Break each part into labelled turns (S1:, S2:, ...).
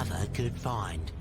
S1: other could find.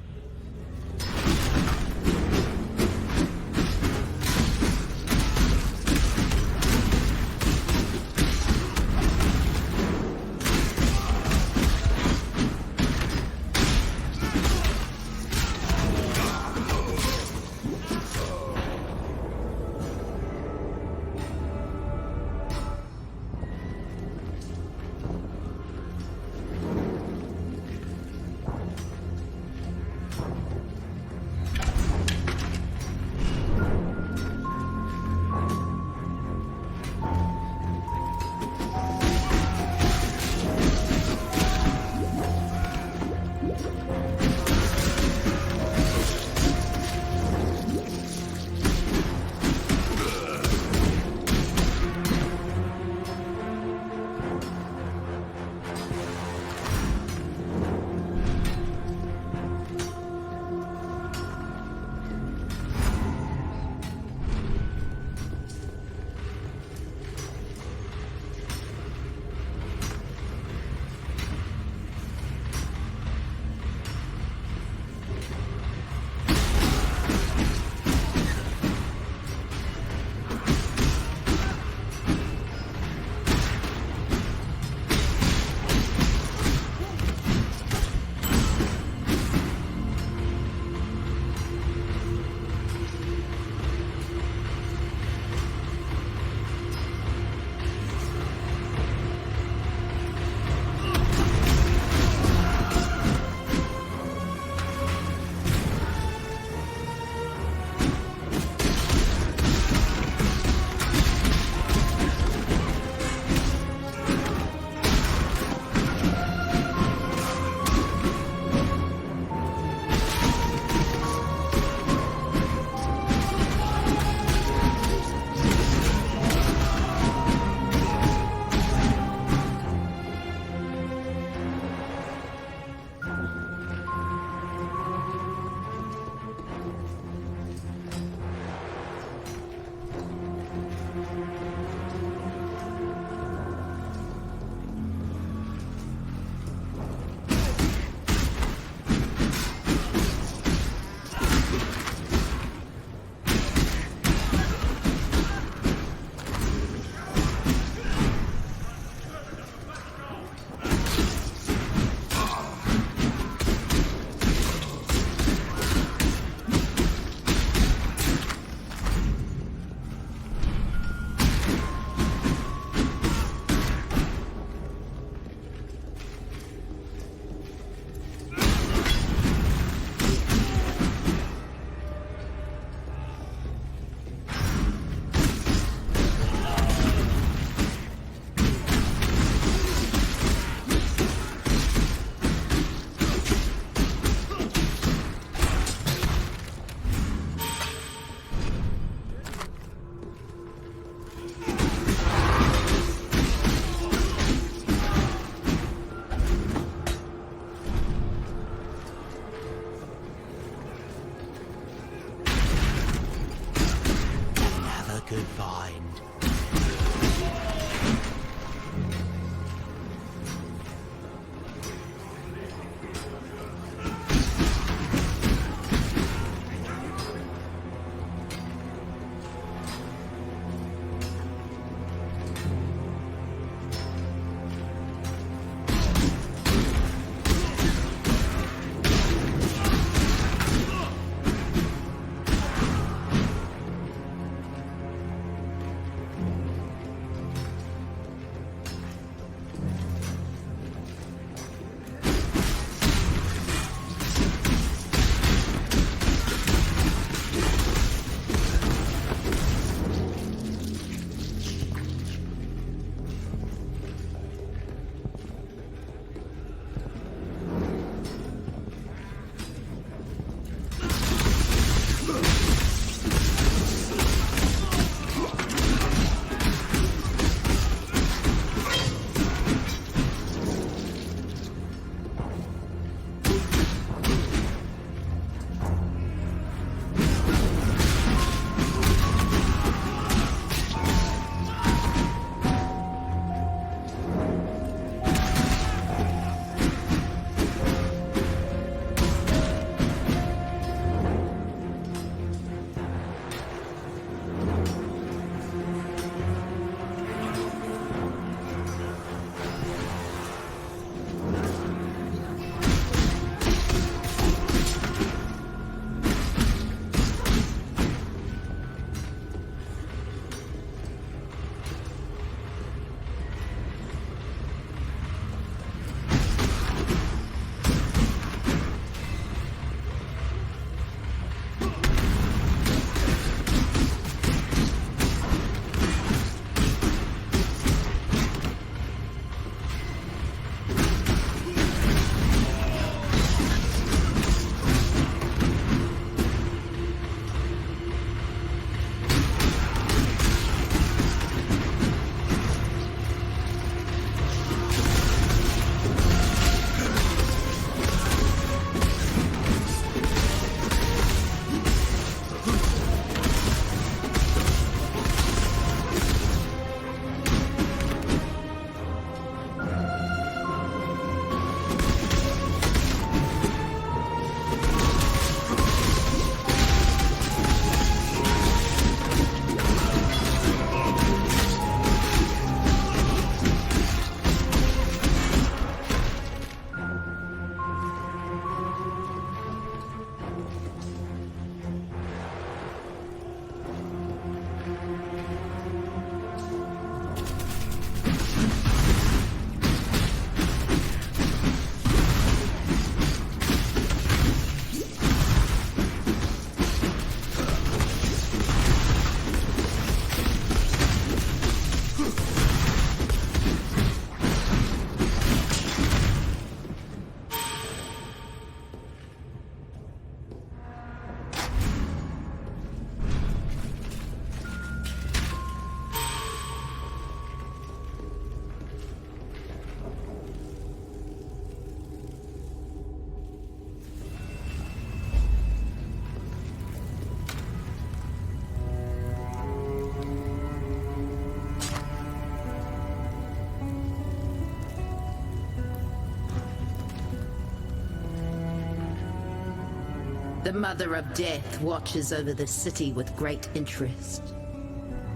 S1: The Mother of Death watches over the city with great interest.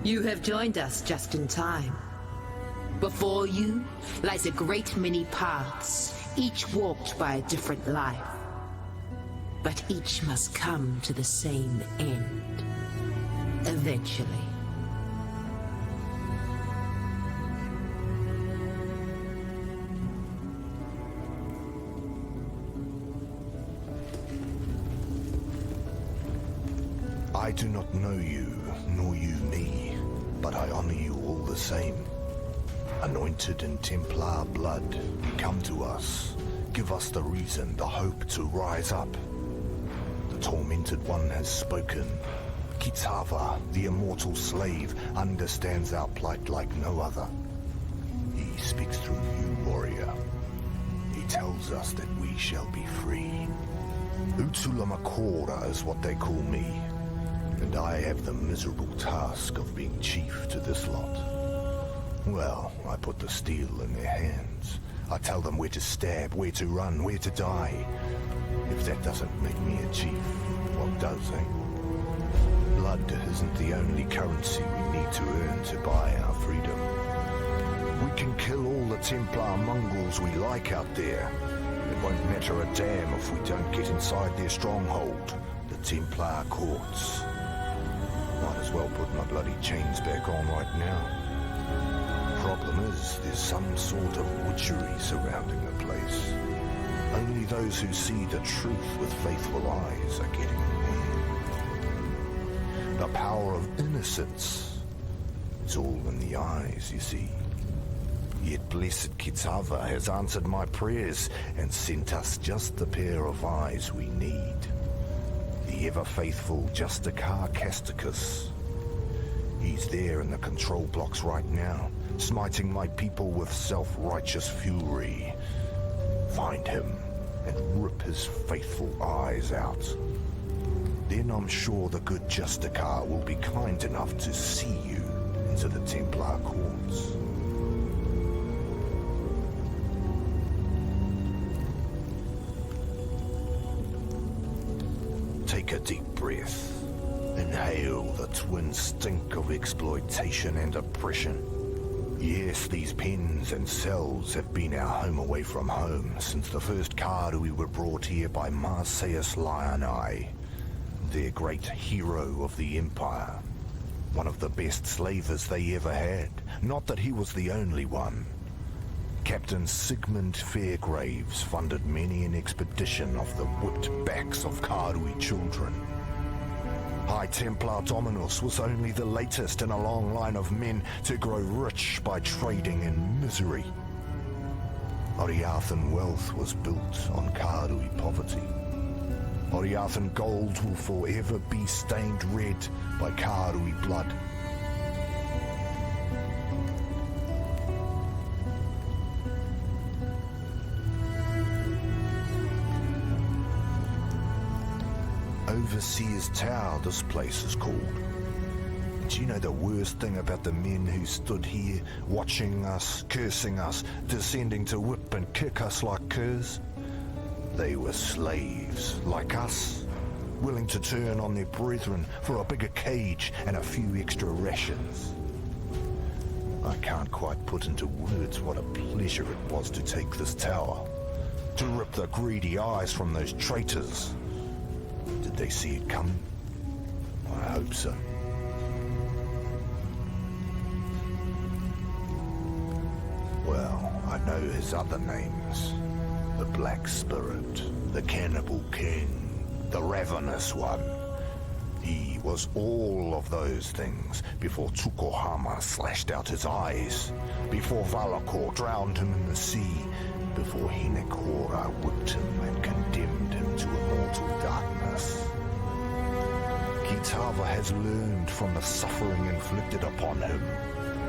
S1: You have joined us just in time. Before you lies a great many paths, each walked by a different life. But each must come to the same end, eventually.
S2: I do not know you, nor you me, but I honor you all the same. Anointed in Templar blood, come to us. Give us the reason, the hope to rise up. The tormented one has spoken. Kitava, the immortal slave, understands our plight like no other. He speaks through you, warrior. He tells us that we shall be free. Utulamakora is what they call me. And I have the miserable task of being chief to this lot. Well, I put the steel in their hands. I tell them where to stab, where to run, where to die. If that doesn't make me a chief, what does, eh? Blood isn't the only currency we need to earn to buy our freedom. We can kill all the Templar mongrels we like out there. It won't matter a damn if we don't get inside their stronghold, the Templar courts. Might as well put my bloody chains back on right now. Problem is, there's some sort of witchery surrounding the place. Only those who see the truth with faithful eyes are getting there. The power of innocence. It's all in the eyes, you see. Yet blessed Kitava has answered my prayers and sent us just the pair of eyes we need. The ever-faithful Justikar Casticus. He's there in the control blocks right now, smiting my people with self-righteous fury. Find him and rip his faithful eyes out. Then I'm sure the good Justikar will be kind enough to see you into the Templar courts. Take a deep breath. Inhale the twin stink of exploitation and oppression. Yes, these pens and cells have been our home away from home since the first Karui were brought here by Marseus Lioneye, their great hero of the Empire. One of the best slavers they ever had. Not that he was the only one. Captain Sigmund Fairgraves funded many an expedition off the whipped backs of Karui children. High Templar Dominus was only the latest in a long line of men to grow rich by trading in misery. Oriathan wealth was built on Karui poverty. Oriathan gold will forever be stained red by Karui blood. Overseer's Tower, this place is called. Do you know the worst thing about the men who stood here, watching us, cursing us, descending to whip and kick us like curs? They were slaves, like us, willing to turn on their brethren for a bigger cage and a few extra rations. I can't quite put into words what a pleasure it was to take this tower, to rip the greedy eyes from those traitors. Did they see it coming? I hope so. Well, I know his other names. The Black Spirit, the Cannibal King, the Ravenous One. He was all of those things before Tsukuhama slashed out his eyes, before Valakor drowned him in the sea, before Hinekora whipped him and condemned him to immortal darkness. Kitava has learned from the suffering inflicted upon him,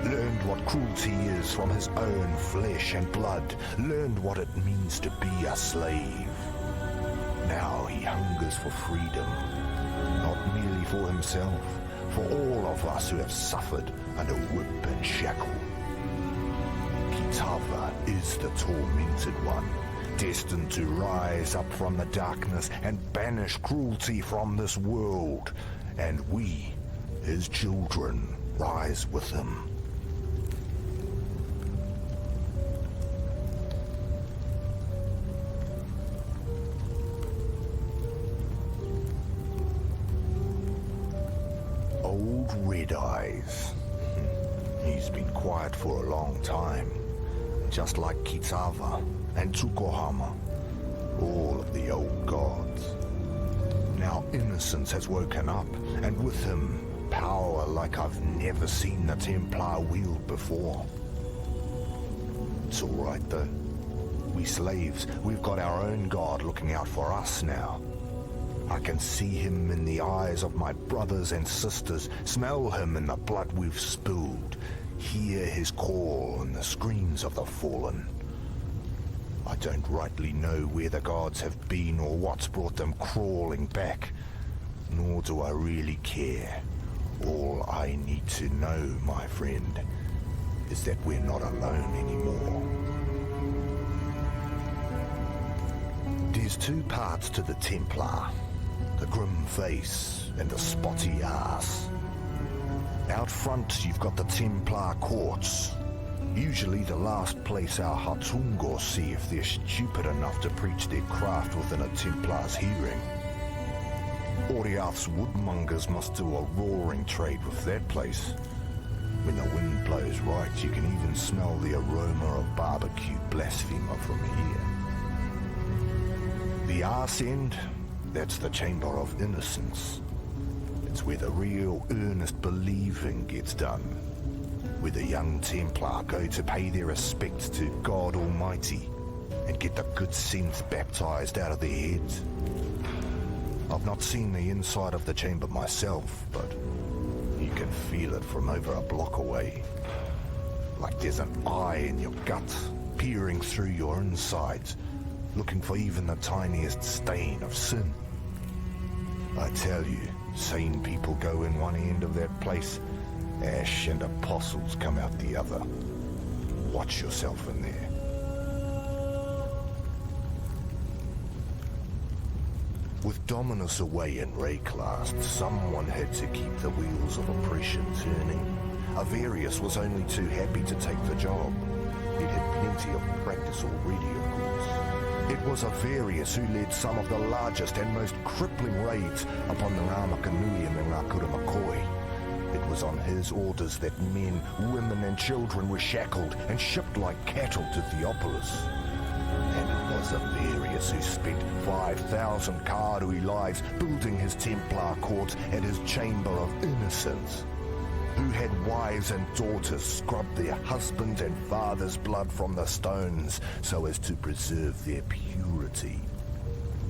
S2: learned what cruelty is from his own flesh and blood, learned what it means to be a slave. Now he hungers for freedom, not merely for himself, for all of us who have suffered under whip and shackle. Kitava is the tormented one, destined to rise up from the darkness and banish cruelty from this world. And we, his children, rise with him. Old Red Eyes. He's been quiet for a long time, just like Kitava and Tsukuhama, all of the old gods. Now innocence has woken up, and with him, power like I've never seen the Templar wield before. It's all right though. We slaves, we've got our own god looking out for us now. I can see him in the eyes of my brothers and sisters, smell him in the blood we've spilled, hear his call in the screams of the fallen. I don't rightly know where the gods have been or what's brought them crawling back, nor do I really care. All I need to know, my friend, is that we're not alone anymore. There's two parts to the Templar. The grim face and the spotty ass. Out front, you've got the Templar courts. Usually the last place our Hatungos see if they're stupid enough to preach their craft within a Templar's hearing. Oriath's woodmongers must do a roaring trade with that place. When the wind blows right, you can even smell the aroma of barbecue blasphemer from here. The arse end, that's the Chamber of Innocence. It's where the real, earnest believing gets done. Where the young Templar go to pay their respects to God Almighty and get the good sense baptized out of their heads. I've not seen the inside of the chamber myself, but you can feel it from over a block away. Like there's an eye in your gut, peering through your insides, looking for even the tiniest stain of sin. I tell you, sane people go in one end of that place, ash and apostles come out the other. Watch yourself in there. With Dominus away in Rayclast, someone had to keep the wheels of oppression turning. Avarius was only too happy to take the job. It had plenty of practice already, of course. It was Avarius who led some of the largest and most crippling raids upon the Ramakanui and the Ngakura McCoy. It was on his orders that men, women and children were shackled and shipped like cattle to Theopolis. And it was Avarius who spent 5,000 Karui lives building his Templar courts and his Chamber of Innocence. Who had wives and daughters scrub their husbands' and fathers' blood from the stones so as to preserve their purity.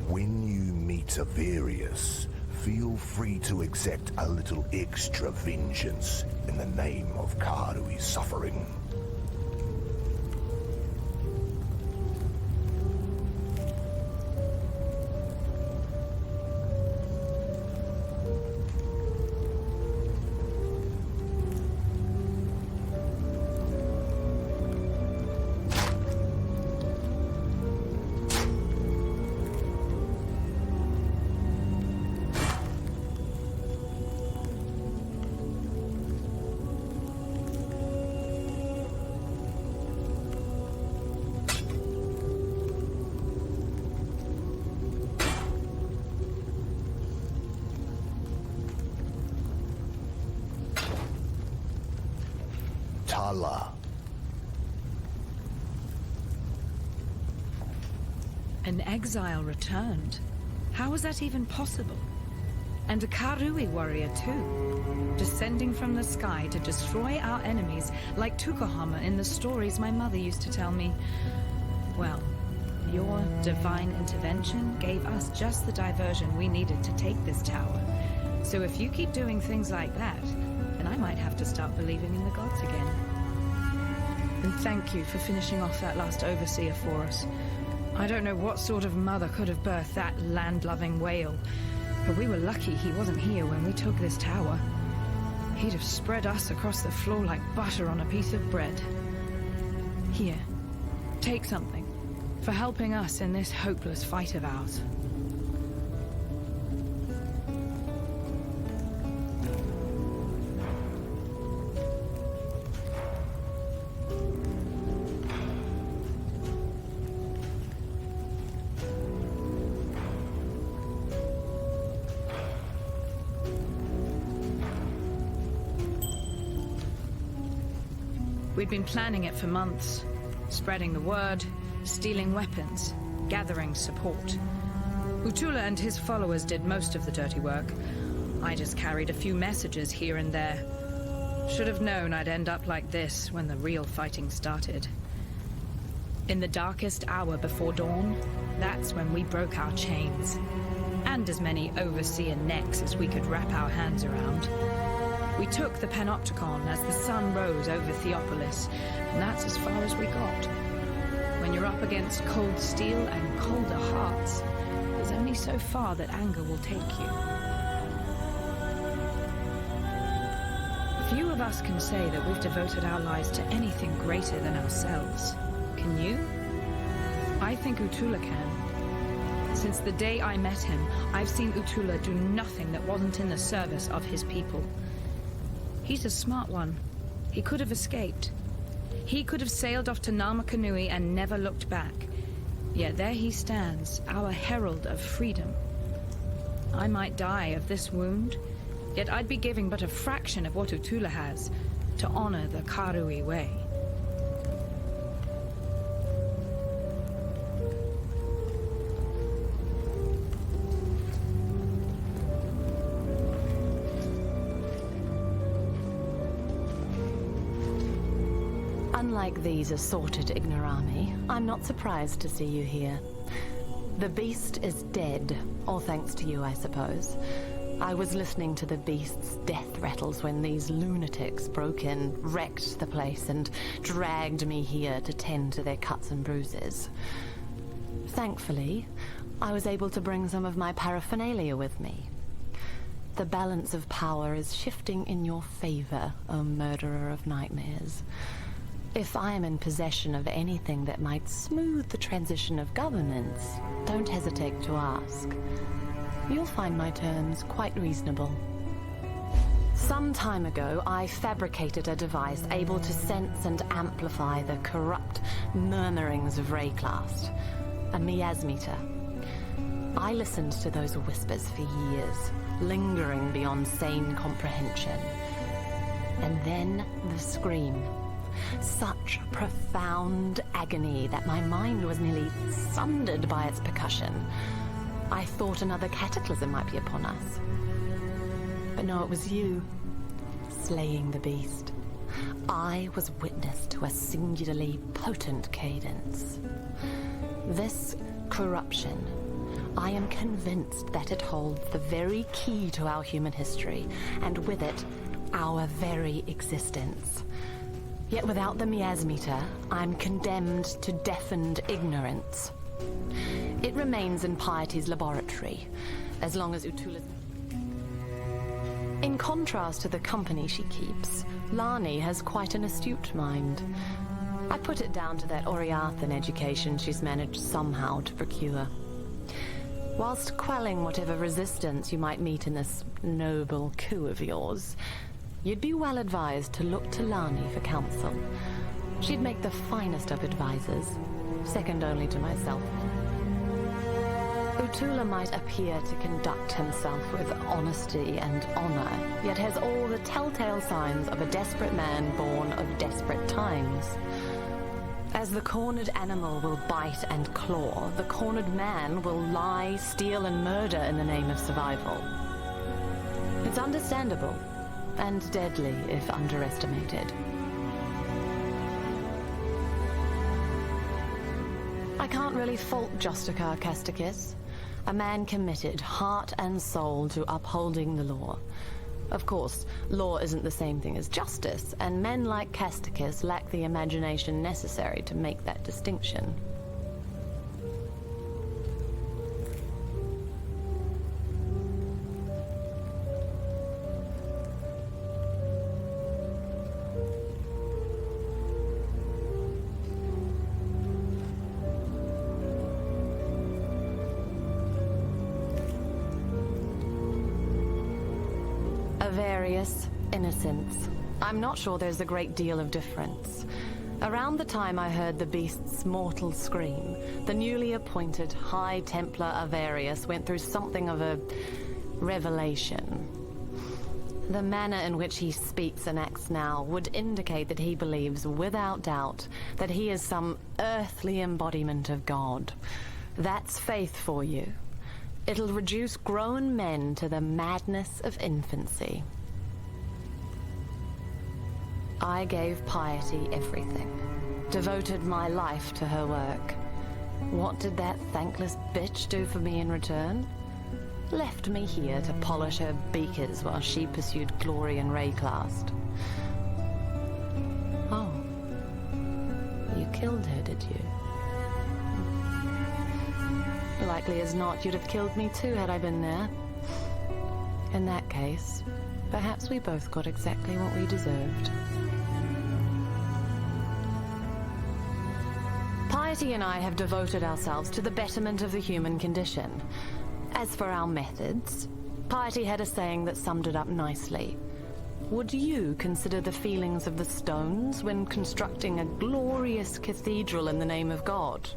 S2: When you meet Avarius, feel free to exact a little extra vengeance in the name of Karui's suffering. Tala.
S3: An exile returned. How was that even possible? And a Karui warrior too, descending from the sky to destroy our enemies like Tukohama in the stories my mother used to tell me. Well, your divine intervention gave us just the diversion we needed to take this tower. So if you keep doing things like that, then I might have to start believing in the gods again. And thank you for finishing off that last overseer for us. I don't know what sort of mother could have birthed that land-loving whale, but we were lucky he wasn't here when we took this tower. He'd have spread us across the floor like butter on a piece of bread. Here, take something. for helping us in this hopeless fight of ours. We'd been planning it for months, spreading the word, stealing weapons, gathering support. Utula and his followers did most of the dirty work. I just carried a few messages here and there. Should have known I'd end up like this when the real fighting started. In the darkest hour before dawn, that's when we broke our chains. And as many overseer necks as we could wrap our hands around. We took the Panopticon as the sun rose over Theopolis, and that's as far as we got. When you're up against cold steel and colder hearts, there's only so far that anger will take you. Few of us can say that we've devoted our lives to anything greater than ourselves. Can you? I think Utula can. Since the day I met him, I've seen Utula do nothing that wasn't in the service of his people. He's a smart one. He could have escaped. He could have sailed off to Namakanui and never looked back. Yet there he stands, our herald of freedom. I might die of this wound, yet I'd be giving but a fraction of what Utula has to honor the Karui way.
S4: Unlike these assorted ignorami, I'm not surprised to see you here. The beast is dead, all thanks to you, I suppose. I was listening to the beast's death rattles when these lunatics broke in, wrecked the place, and dragged me here to tend to their cuts and bruises. Thankfully, I was able to bring some of my paraphernalia with me. The balance of power is shifting in your favor, O murderer of nightmares. If I am in possession of anything that might smooth the transition of governance, don't hesitate to ask. You'll find my terms quite reasonable. Some time ago, I fabricated a device able to sense and amplify the corrupt murmurings of Rayclast, a miasmeter. I listened to those whispers for years, lingering beyond sane comprehension. And then the scream. Such profound agony that my mind was nearly sundered by its percussion. I thought another cataclysm might be upon us. But no, it was you, slaying the beast. I was witness to a singularly potent cadence. This corruption, I am convinced that it holds the very key to our human history, and with it, our very existence. Yet without the miasmeter, I'm condemned to deafened ignorance. It remains in Piety's laboratory, as long as Utula's... In contrast to the company she keeps, Lani has quite an astute mind. I put it down to that Oriathan education she's managed somehow to procure. Whilst quelling whatever resistance you might meet in this noble coup of yours, you'd be well advised to look to Lani for counsel. She'd make the finest of advisors, second only to myself. Utula might appear to conduct himself with honesty and honor, yet has all the telltale signs of a desperate man born of desperate times. As the cornered animal will bite and claw, the cornered man will lie, steal, and murder in the name of survival. It's understandable, and deadly if underestimated. I can't really fault Justicar Casticus, a man committed heart and soul to upholding the law. Of course, law isn't the same thing as justice, and men like Casticus lack the imagination necessary to make that distinction. Avarice, innocence. I'm not sure there's a great deal of difference. Around the time I heard the beast's mortal scream, the newly appointed High Templar Avarius went through something of a revelation. The manner in which he speaks and acts now would indicate that he believes, without doubt, that he is some earthly embodiment of God. That's faith for you. It'll reduce grown men to the madness of infancy. I gave Piety everything, devoted my life to her work. What did that thankless bitch do for me in return? Left me here to polish her beakers while she pursued glory in Rayclast. Oh, you killed her, did you? Likely as not, you'd have killed me too had I been there. In that case, perhaps we both got exactly what we deserved. Piety and I have devoted ourselves to the betterment of the human condition. As for our methods, Piety had a saying that summed it up nicely. Would you consider the feelings of the stones when constructing a glorious cathedral in the name of God?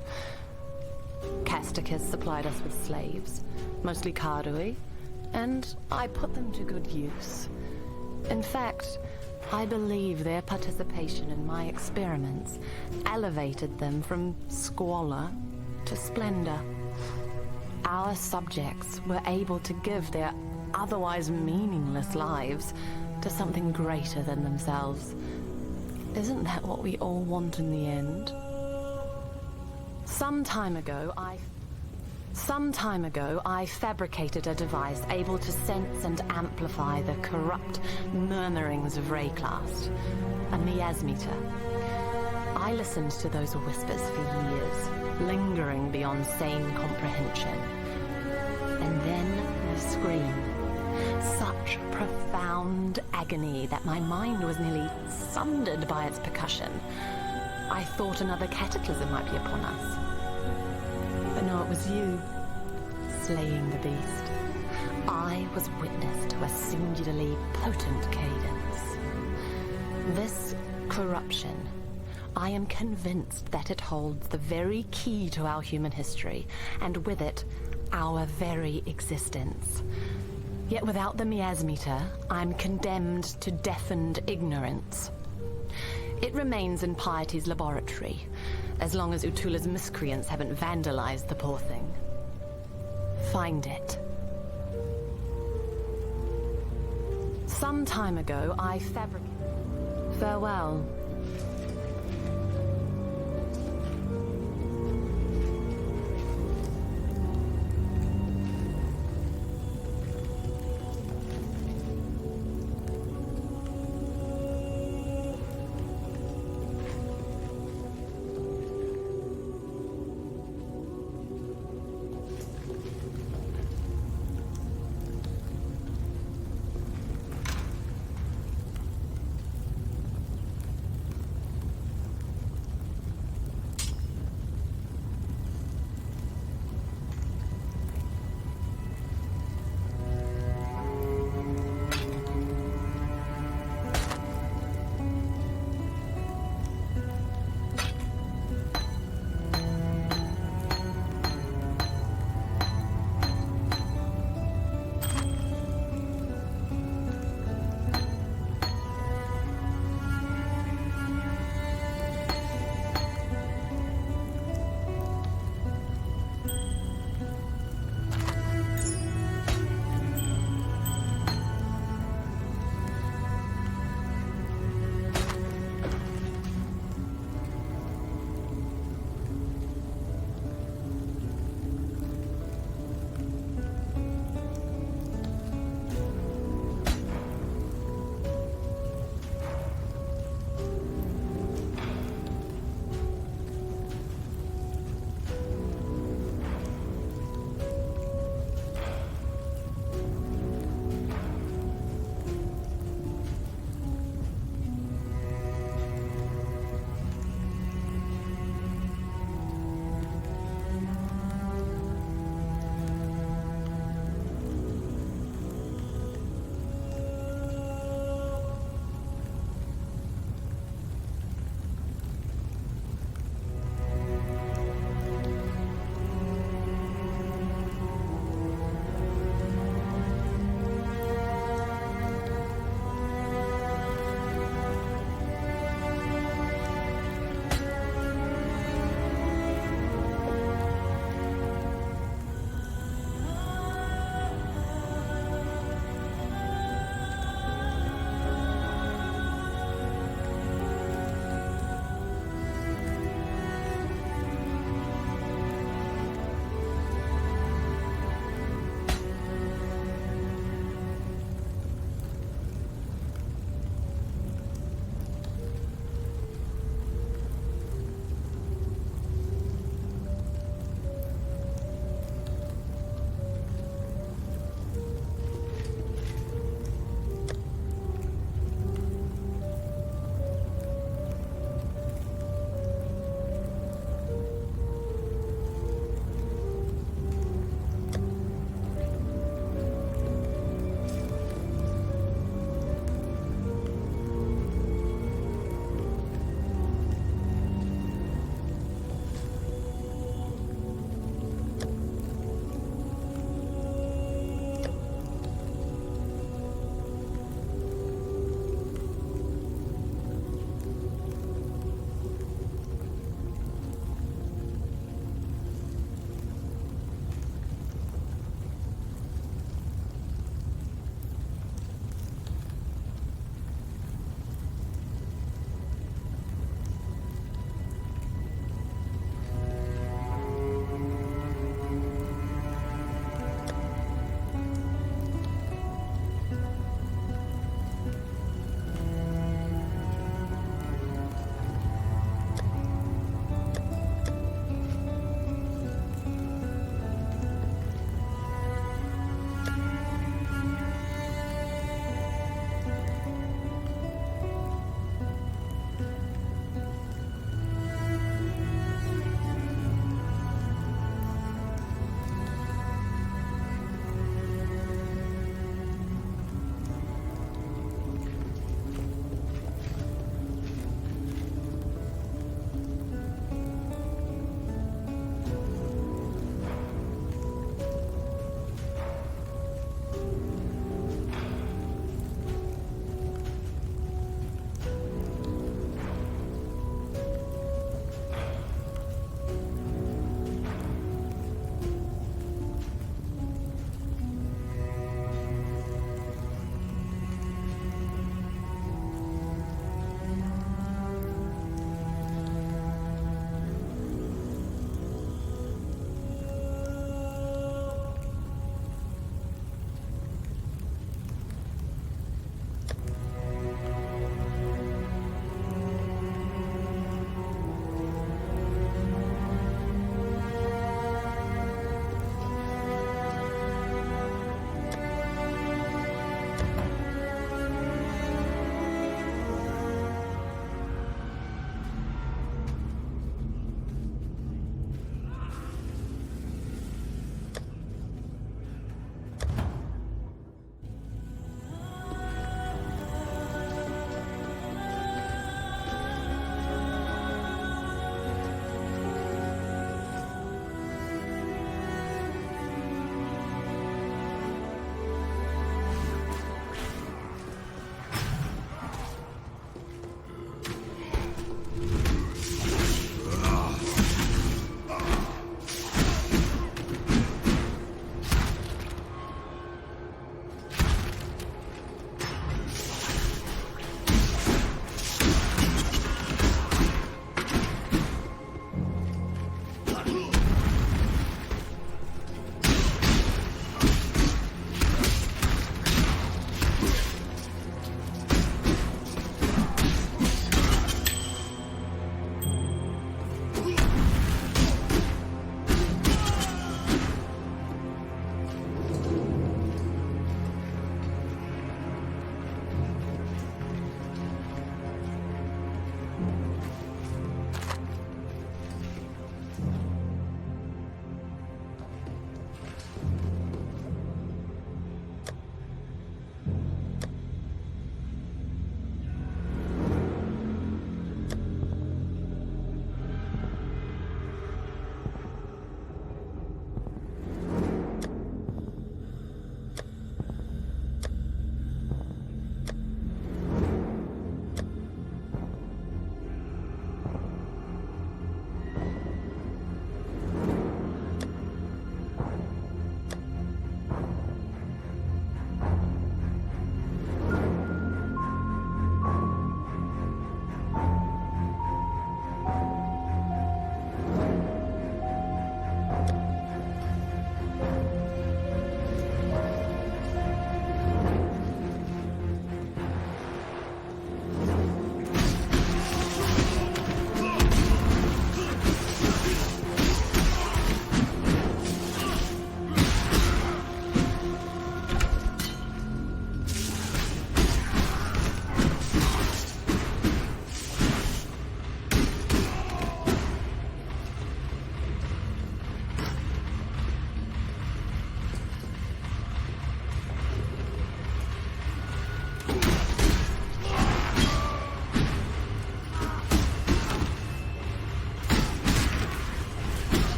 S4: Casticus supplied us with slaves, mostly Karui, and I put them to good use. In fact, I believe their participation in my experiments elevated them from squalor to splendor. Our subjects were able to give their otherwise meaningless lives to something greater than themselves. Isn't that what we all want in the end? Some time ago, I fabricated a device able to sense and amplify the corrupt murmurings of Rayclast, a miasmeter. I listened to those whispers for years, lingering beyond sane comprehension. And then the scream. Such profound agony that my mind was nearly sundered by its percussion. I thought another cataclysm might be upon us. But no, it was you, slaying the beast. I was witness to a singularly potent cadence. This corruption, I am convinced that it holds the very key to our human history, and with it, our very existence. Yet without the miasmeter, I'm condemned to deafened ignorance. It remains in Piety's laboratory, as long as Utula's miscreants haven't vandalized the poor thing. Find it. Some time ago, I fabricated... Farewell.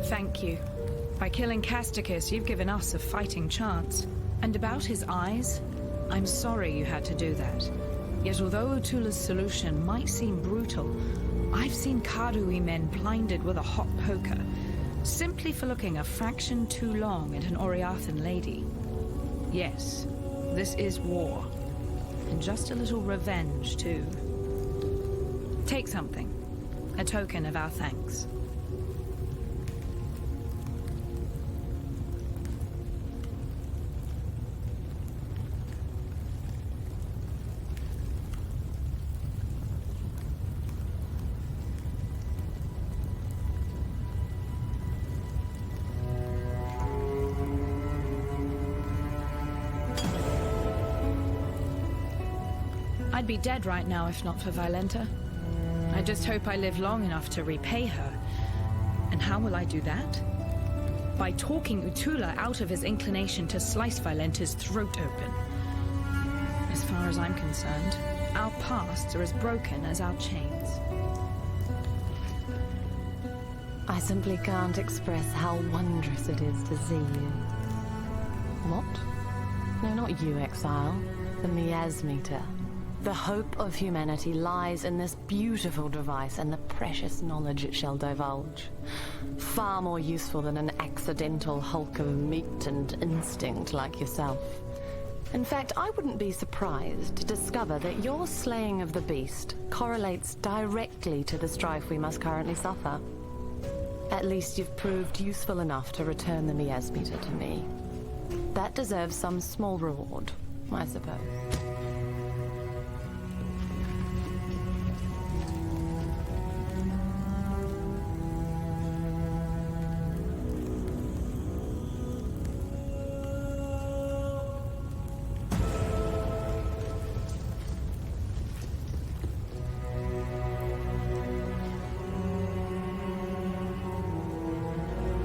S3: Thank you. By killing Casticus, you've given us a fighting chance. And about his eyes, I'm sorry you had to do that. Yet although Utula's solution might seem brutal, I've seen Karui men blinded with a hot poker, simply for looking a fraction too long at an Oriathan lady. Yes, this is war. And just a little revenge, too. Take something. A token of our thanks. I'd be dead right now if not for Violenta. I just hope I live long enough to repay her. And how will I do that? By talking Utula out of his inclination to slice Violenta's throat open. As far as I'm concerned, our pasts are as broken as our chains.
S4: I simply can't express how wondrous it is to see you. What? No, not you, Exile. The miasmeter. The hope of humanity lies in this beautiful device and the precious knowledge it shall divulge. Far more useful than an accidental hulk of meat and instinct like yourself. In fact, I wouldn't be surprised to discover that your slaying of the beast correlates directly to the strife we must currently suffer. At least you've proved useful enough to return the miasmeter to me. That deserves some small reward, I suppose.